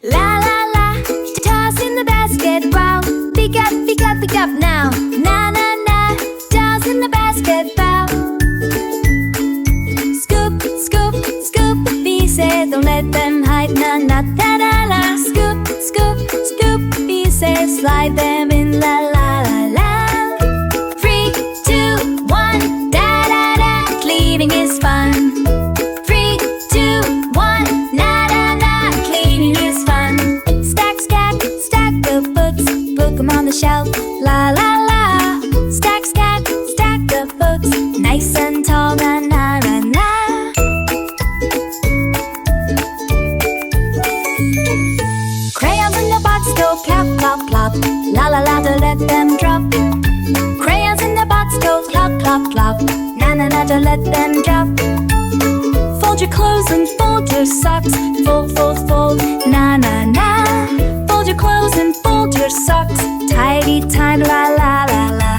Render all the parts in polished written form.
La la la, toss in the basket, wow. Pick up, pick up, pick up now. Na na na, toss in the basket, wow. Scoop, scoop, scoop the pieces, don't let them hide, na na da da la. Scoop, scoop, scoop the pieces, slide them in, la la la la. 3, 2, 1, da da da, cleaning is fun. 3, 2, 1, na na na, cleaning is fun. Stack, stack, stack the books, put them on the shelf, la la la. Stack, stack, stack the books, nice and tall, na na na na. Crayons in the box go plop, plop, plop, la la la, to let them drop. Crayons in the box go plop, plop, plop, na na na, to let them drop. Fold your clothes and fold your socks, fold, fold, fold, na na na. Fold your clothes and fold your socks, tidy time, la la la la.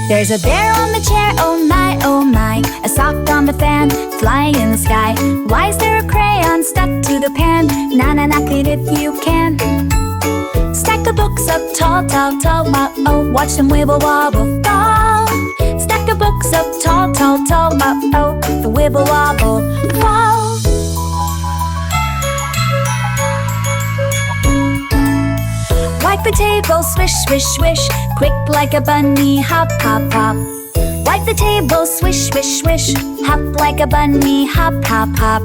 There's a bear on the chair, oh my, oh my. A sock on the fan, flying in the sky. Why is there a crayon stuck to the pan? Na na na, clean it if you can. Stack the books up tall, tall, tall, oh, watch them wibble wobble fall. Stack the books up tall, tall, tall, oh, the wibble wobble fall. Wipe the table, swish, swish, swish, quick like a bunny, hop, hop, hop. Wipe the table, swish, swish, swish, hop like a bunny, hop, hop, hop.